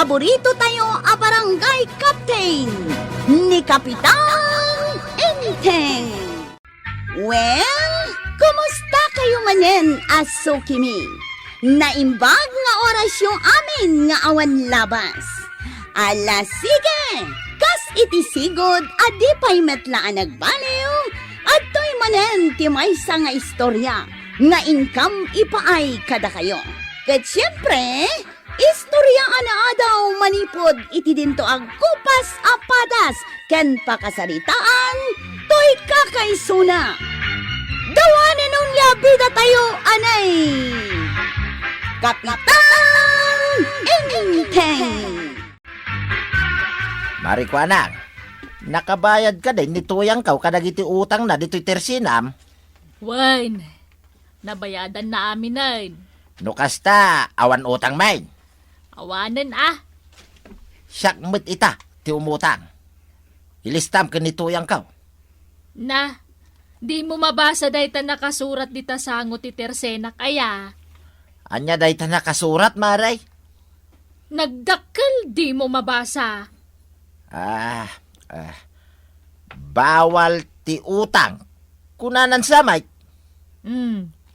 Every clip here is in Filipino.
paborito tayo a barangay captain ni Kapitan Enteng. Well, kumusta kayo manen, Asukimi? Naimbag nga oras yung amin nga awan labas. Ala sige, kas itisigod adi pa'y metlaan nagbaliw at to'y manen ti maysa nga istorya nga income ipaay kada kayo. Ket siyempre, istorya ana daw manipod iti dinto ag kupas apadas ken pakasaritaan to'y kakaisuna. Dawanan nung yabida tayo anay Kapitan Enteng. Marikwanang, nakabayad ka din ni tuyang kaw kadagiti utang na dito'y tersinam. Wine, nabayadan na amin ay. No kasta, awan utang main. Awanan Siyakmet ita, ti umutang. Ilistam ka ni tuyang kaw. Na, di mo mabasa dahi ta nakasurat dita sango ti tersenak aya. Anya dahi ta nakasurat, maray. Nagdakkel di mo mabasa. Bawal ti utang. Kunanan samay.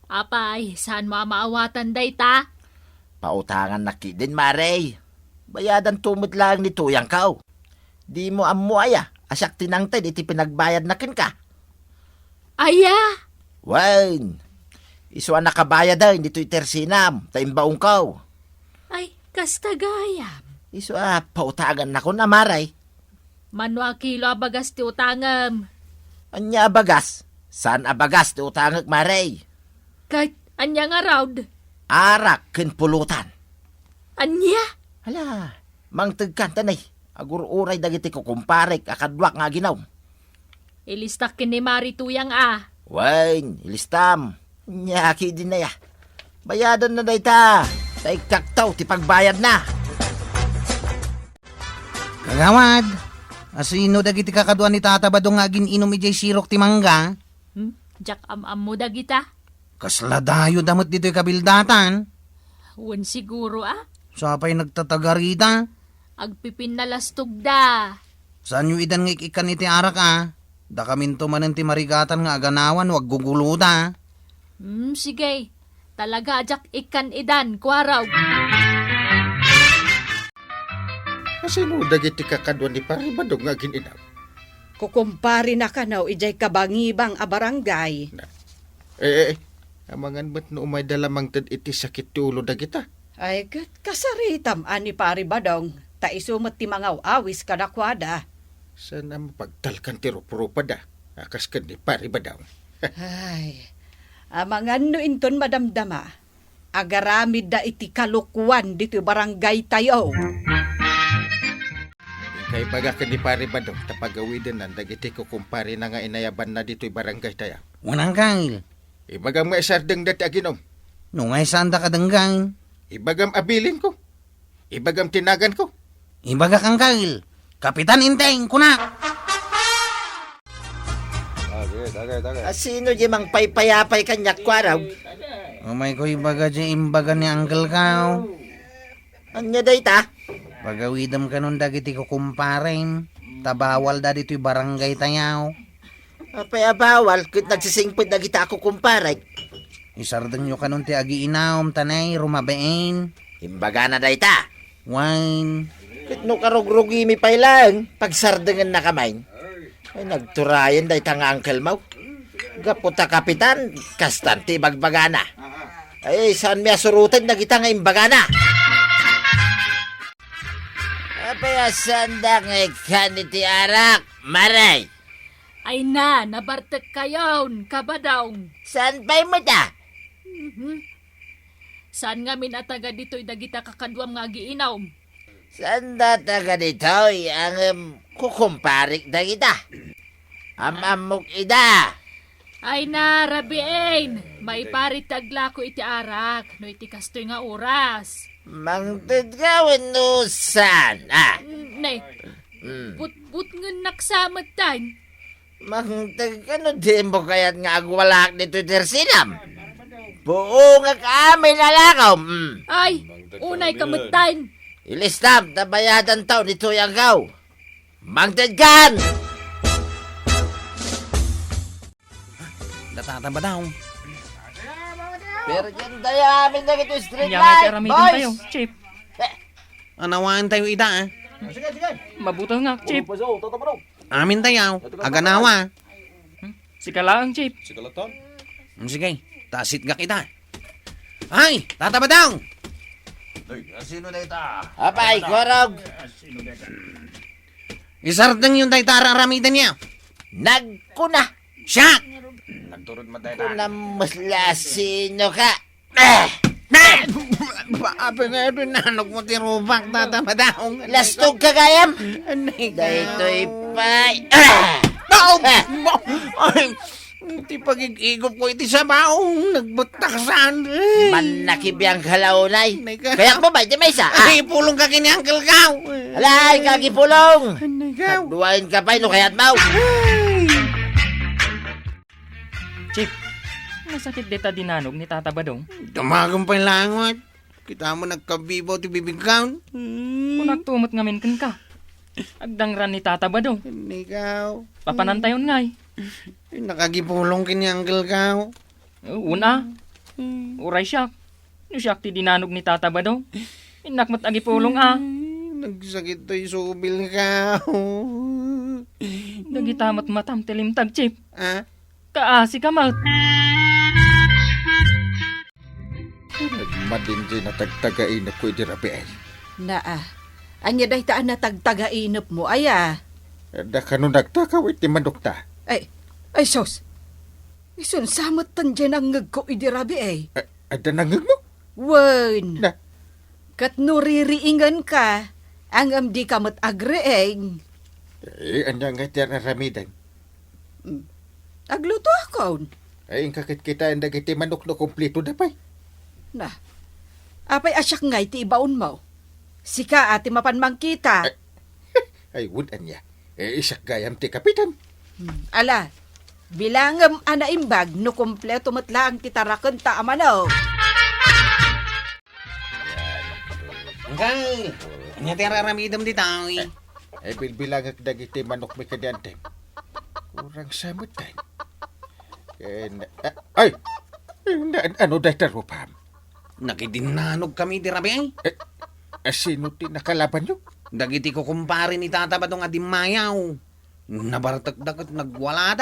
Apay, saan mo maawatan dahi ta? Pautangan na kidin, maray. Bayadan tumot lang ni tuyang kaw. Di mo amu aya, asyak tinangtad iti pinagbayad na kin ka. Aya! Wine, iswa nakabayad dahi dito'y tersinam, taimbaong kaw. Ay, kastagayam. Iswa, pautangan na ko na, maray. Manwa kilo abagas ti utangam. Anya abagas? Saan abagas ti utangag, maray? Kahit anya nga raud. Arak ken pulutan. Anya? Hala, mangtagkan tanay. Agur-uray dagiti ko kumparek akadwak nga ginaw. Ilistak kin ni Mari tuyang a. Wine, ilistam. Nyaki din na ya. Bayadan na dayta. Tay kaktaw ti pagbayad na. Kagawad, asino dagiti kakaduan ni Tata Badong nga gininom ijay sirok ti mangga? Jak am mo dagita? Kasla dayo damot dito'y kabildatan. Wan siguro Sapay nagtatagarita. Agpipin na lastog da. Saan yu idan nga ikan iti arak Da kaminto manen ti marigatan nga aganawan wag guguluda. Sige. Talaga jak ikan idan, kwaraw. Asino dagiti kakadwan ni Paribadong nga gininaw? Kukumpari na ka now, ijay kabangibang a barangay. Amangan mo't no umay dalamang tad iti sakit ti ulo dagita. Ay, kasaritam ani pari badong, ta isumot ti mga awis kadakwada. Sana mapagtalkan ti rupa da, akas ka ni Paribadong. Ay, amangan no inton madamdama, agaramid da iti kalukwan dito barangay tayo. Kay baga ka ni Paribadong, tapagawidan nan dagiti ko kumpari na nga inayaban na dito'y barangay tayo. Wanang kail. Ibagam nga isardeng dati aginom. Nung ay sanda kadanggang. Ibagam abilin ko. Ibagam tinagan ko. Ibaga kang kail. Kapitan Enteng, kunak! Asino di mang paypayapay kanyak kwaraw? Umay ko ibaga dyan imbaga ni Uncle Kao. Anya dayta? Pagawidam ka nun dagiti ko kumparin. Tabawal da dito'y barangay tayaw. Apay abawal, kit nagsisingpid na kita ako kumparek. Isardeng nyo ka nun ti agi inaom tanay, rumabain. Imbaga na dayta. Wine. Kit no karugrugimi pa ilang, pagsardengan na kamay. Ay nagturayan dayta nga Uncle Mau. Gaputa kapitan, kastanti bagbagana. Ay saan miya surutan na kita nga imbagana? Apay asanda nga ikan iti arak, maray. Ay na, nabartek kayon, kabadong. Saan pa'y mo da? Saan nga minataga dito'y dagita kakadwam nga giinaw? Saan da taga dito'y ang kukumparik da kita? Amamok ida. Ay na, rabiin. May parit tagla ko iti arak, no iti kastoy nga oras. Mangtid gawin no saan, Nay, but nga naksamat tayo. Mangtid ka no di mo kaya't nga agwalak dito tersinam. Buo nga kami nalakaw. Ay, unay kamutan. Ilistam, tabayadan tao nito yung gaw. Mangtadgan! Datataba daw. Pero dyan tayo amin na ito street Kanya nga light, karamitin tayo, boys! Chip. Anawaan tayo ida, Mabuto nga, Chip. Amin tayo. Aganawa. Si Kalaang, Chip. Sige, tasit ka kita. Ay, tataba daw. Apay, korog! Isardang yung daytara ramitan niya. Nagkuna! Siya! Kunamaslasino ka! Baabi nga ito, nanog mo tirubak, tataba daw. Lastog ka gayam! Anay ka. Dahito'y pay! Ay, ti pagigigop ko iti sa baong, nagbutaksan. Manakibiyang kalaunay! Anay ka. Kaya mo ba, di may isa? Ay, pulong ka kini Uncle Gaw. Alay, kagipulong! Anay ka. Duwain ka pa'y no kaya't mau! Chip, masakit dita dinanog ni Tata Badong. Dumagang pa yung langot. Kita mo nagkabibo ti bibigkaw. Kung nagtumot ngamin kan ka. Agdangran ni Tata Badong. Anay ka. Papanantayon ngay. Nakagipulong kini Uncle Gaw. Una, uray siyak. Yung siyak ti dinanog ni Tata Badong. Inakmat agipulong Nagsakit to yung subil ka. Nagitamat matam tilimtag, Chip. Ah? Kaasi ka maut. Nagmadin dyan na tagtagain na pwede rabi ay. Naa. Anya day taan na tagtagainop mo, aya. Da ka nung nagtakaw iti manok ta. Ay, sos. Isun samot tan dyan ang ngag ko idirabi ay. Ada nangag mo? Wen. Na. Kat nuririingan ka, ang amdi kamot agreeng. Anya nga tiyan ang ramidan. Agluto ako. Ay, ang kakit kita ang dagiti manok na kompleto na pa'y. Na. Apay asyak ngay ti ibaon mo. Sika ati mapanmang kita. Ay, wood anya. Isak gayam ti kapitan. Ala, bilangam ana imbag no kompleto matla ang titarakan ta amano. Uncle, anya ti raramidam di tao eh. Ay, bilbilang ang dagiti manok may kadyante. Kurang samot tayo. Ay! Ano dahil taro, Pam? Nakidinanog kami di rabi ay. Sino ti nakalaban nyo? Dagiti ko kumpare ni Tata Badong adimayaw. Nabartagdagat nagwala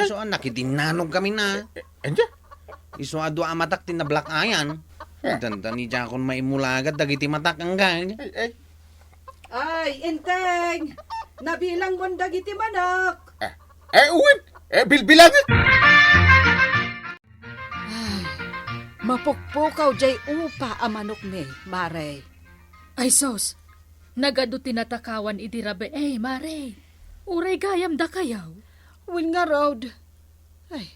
So nakidinanog kami na. Anya? Iso ado amatak ti nablak ayan. Danta ni Jakon maimulagat dagiti matak ang gang. Ay, enteng! Nabilang mo dagiti manok. Uwan! Bilbilang! Mapukpukaw jay upa a manok ni, Mare. Ay sos, nagado tinatakawan idirabe Mare. Uray gayam da kayaw. Will nga road. Ay,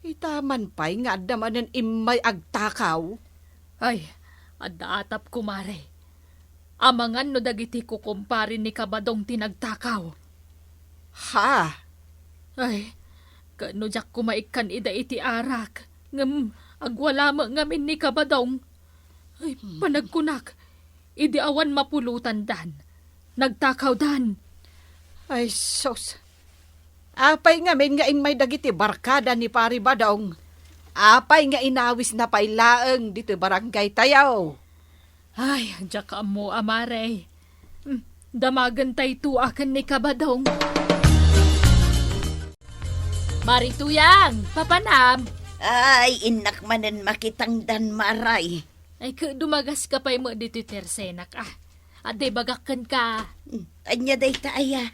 itaman pa'y nga adamanan imay agtakaw. Ay, adda-atap ko Mare. Amangan no dagiti ko kumpare ni Kabadong tinagtakaw. Ha? Ay, kano jak kumaikan ida iti arak. Agwala mo ngamin ni Kabadong. Ay, panagkunak. Idi awan mapulutan dan. Nagtakaw dan. Ay, sos. Apay nga men nga imay dagiti barkada ni Pari Badong. Apay nga inawis na pailaeng dito barangay tayaw. Ay, jak mo Amare. Damagan tay tuakan ni Kabadong. Marituyang, papanam. Ay, inak manen makitang dan maray. Ay, dumagas ka pa'y mo dito tersenak Ade bagakan ka. Anya day taaya.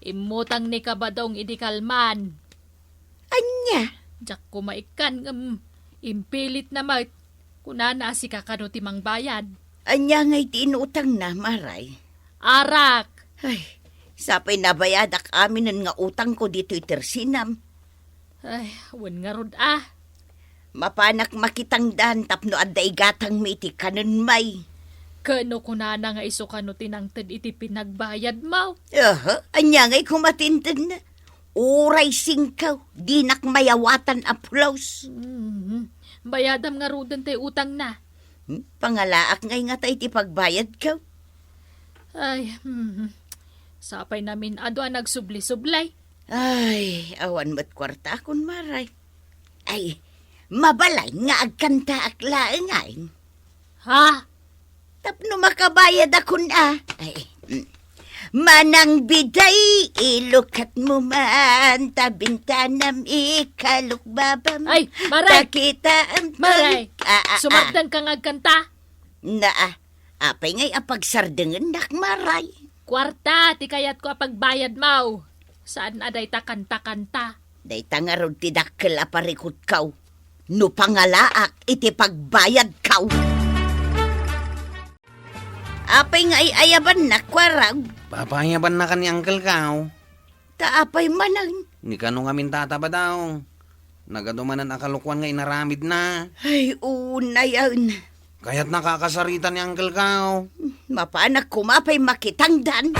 Imutang ni Kabadong idikalman. Anya? Jak kumaikan impilit na mat. Kunana si kakano timang bayan. Anya ngay tinutang na maray. Arak. Ay, sapay nabayadak amin nga utang ko dito itersinam. Ay, wan nga rod Mapanak makitang dan tapno adday gatang miti kanon may. Kano kunana nga iso kano tinangtad iti pinagbayad mo. Anya ngay kumatintin na. Uray singkaw, dinak mayawatan aplos. Bayadam nga rodan tay utang na. Pangalaak ngay nga tayo ti pagbayad ka. Ay, sapay namin ado ang nagsubli-sublay. Ay, awan mo't kwarta akong maray. Ay, mabalay nga agkanta ak laengain. Ha? Tapno makabayad ako na. Ay, manang biday, ilukat mo man, tabintanam ikalukbabam. Ay, Maray! Takita ang Maray, sumagdan ka nga kanta. Apay ngay apagsardengan nak maray. Kwarta, ti kayat ko apagbayad mau. Saan aday ta kanta-kanta? Day tangarod ti dakkel aparikot kaw. No pangalaak, iti pagbayad kaw. Apay nga ayaban na kwarag. Papayaban na ka ni Uncle Kao. Taapay manang. Ni kano ngamin tataba daw. Nagadumanan akalukwan nga inaramid na. Ay, una yan. Kaya't nakakasarita ni Uncle Kao. Mapanak kumapay makitangdan.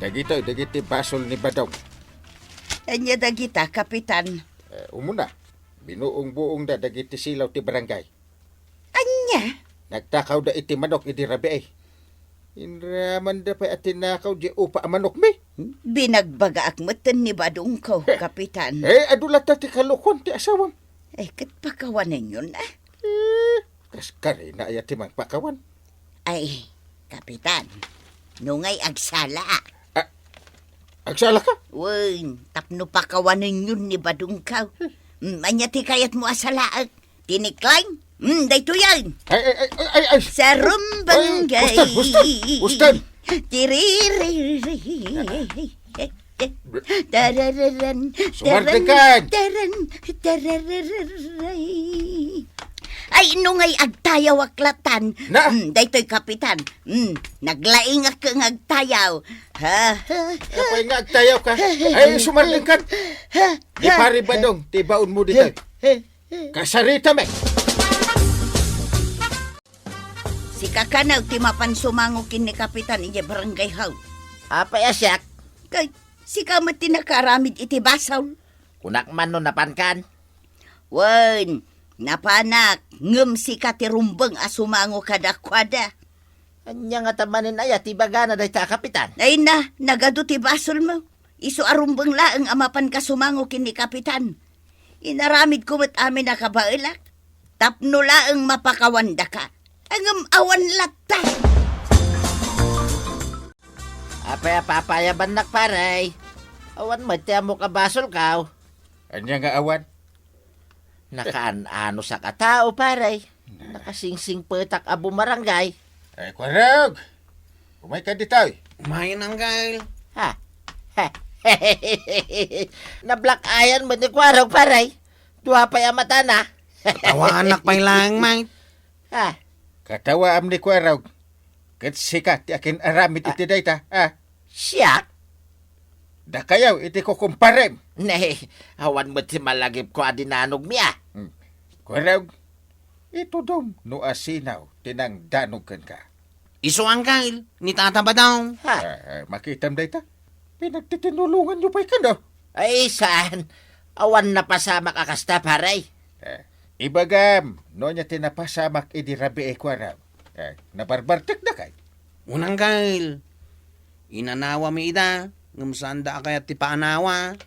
Dagiti basol ni Badong. Anya dagita, kapitan. Umuna, binuong buong da dagiti silaw ti barangay. Anya? Nagtakaw da iti manok iti rabi ay. Inraman da pa atinakaw di upa manok mi. Binagbaga akmatan ni Badong ko, kapitan. Adulat ta ti kalukon ti asawam. Ay, katpakawanan yun ah. Kaskari na ayat ti magpakawan. Ay, kapitan. Nungay agsala. Agsala ka? Wen, tapno pakawanan yun ni Badong ka. Anya ti kayat mo asalaag. Tiniklain? Dayto yan. Ay. Sa rumbanggay. Ustad! Tiririri. Tarararan. Sumartikan! Tarararay. Ay, nungay agtayaw aklatan. Na? Daytoy kapitan. Naglaing akong agtayaw. Kapay nga agtayaw ka. Ay, sumarlingkan. Di pari Badong, ti baon mo dito. Kasarita me. Si kakanaw ti mapansumangukin ni kapitan iya barangay haw. Apay asyak, Kay si kamat ti nakaramid iti basaw. kunak man no napankan. Wen, napanak, ngem si katirumbeng asumango kadakwada. Anya nga tamanin ayat ibagana day ta kapitan. Ay na, nagado ti basol mo. Isu arumbeng laeng amapan kasumango kini kapitan. Inaramid kumot amin nakabailak. Tapno laeng mapakawanda ka. Angam awan latta. Apay papayaban nak paray. Awan matya mo kabasol kaw. Anya nga awan? Nakaan-ano sa katao paray. Nakasingsing petak abu marangay. Ay, kwarag! Umay ka ditaw. Umayan, Uncle. Ha? Na-black iron mo ni Kwarog paray. Duha pa yung mata na. Tawanak pa lang, mate. Ha? Katawa am ni kwarag. Kat sikat ti akin aramid iti dayta. Siyak? Da kayaw iti ko kumparem. Nay, awan mo ti malagip ko adinanog miya. Kwarag, ito dom no asinaw tinang danugan ka. Iso, Uncle. Ni tataba daw. Ha? Makitam dayta. Pinagtitinulungan nyo pa'y ka no? Ay, saan? Awan na pasamak akasta paray. Ibagam, no niya tinapasamak idi rabi e kwarag. Nabarbartek na kay. Unang Uncle. Inanawa mi ida. Ngamsanda kaya ti paanawa.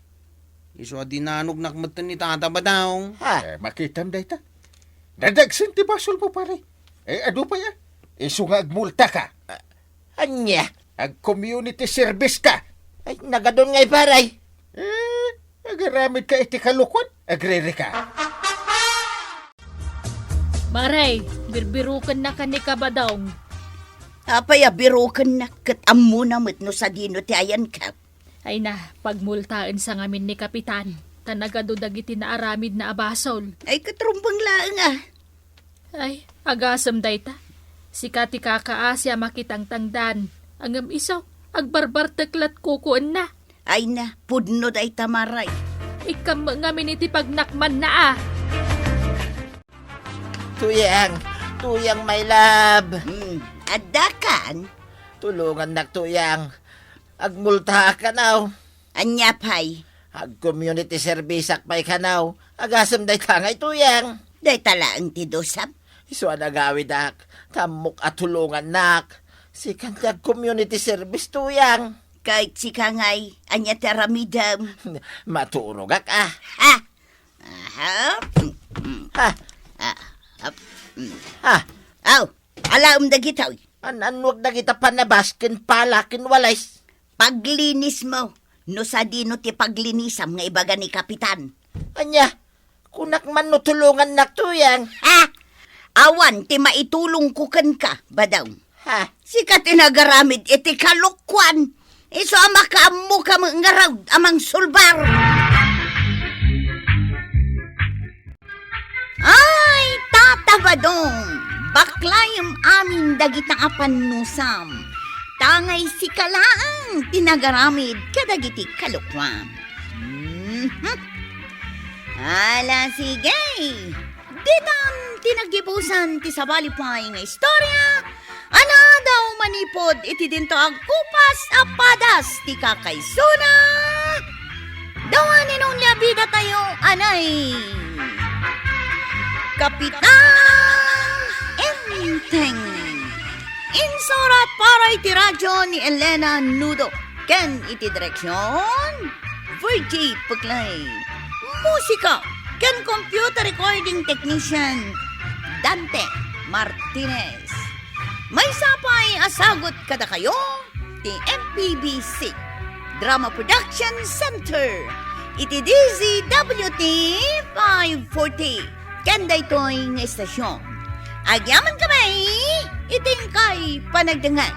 Iso adinanog nakmatan ni tataba daw. Ha? Makitam dayta. Nadagsin ti basol mo pare. Ado pa ya? Iso nga agmulta ka. Anya? Ag community service ka. Ay, nagadon ngay paray. Agaramid ka iti kalukon. Agrere ka. Maray, birbirukan na ka ni Kabadong. Apay abirukan na kat ammo na no sa dino ti ayan ka. Ay na, pagmultaan sa ngamin ni Kapitan. Tanagado dagiti na aramid na abasol. Ay katrumbang laeng ah. Ay, agasam dayta. Si kati kakaasya makitang tangdan. Angam isaw, agbarbar teklat kukuan na. Ay na, pudno day tamaray. Ikam ngamin iti pagnakman na ah. Tuyang my love. Adakan, Tulungan nak tuyang. Agmulta ka now. anya pay. Ag community service akpay ka now. Agasam day tangay tuyang. Day talaang tidosam. Iso nagawid ak, kamok at tulungan nak. Si kantag community service tuyang. Kahit si Kangay, anya teramidam. Maturog ak ah. Ha? Aha. Ha? Ha? Aw, alaom dagitaw. Wag na kita panabaskin palakin walays. Paglinis mo. No sa dino ti paglinisam nga ibaga ni Kapitan. Anya, kunak man no tulungan nak tuyang. Ha? Awan ti maitulong kuken ka, badaw. Ha? Sika tinagaramid iti kalukwan. Iso ama ka amu ka ngaraw amang sulbar. Ay, tatabadong. Baklayam amin dagitang apanusam. Tangay si kalaang tinagaramid kadagiti kalukwan. Ala sige. Ditam tinagibusan ti sabalipay nga istorya. Ana daw manipod iti dinto agkupas apadas ti kakaysuna. Dawanin nung labida tayo anay. Kapitan Enteng. Insurat para iti radyo ni Elena Nudo. Ken iti direksyon Virgie Puglay. Musika ken computer recording technician Dante Martinez. May sapay asagot kada kayo ti MPBC Drama Production Center. Iti DZWT 540. Kanda ito'y nga estasyon. Agyaman kamay, iting kay panagdangan.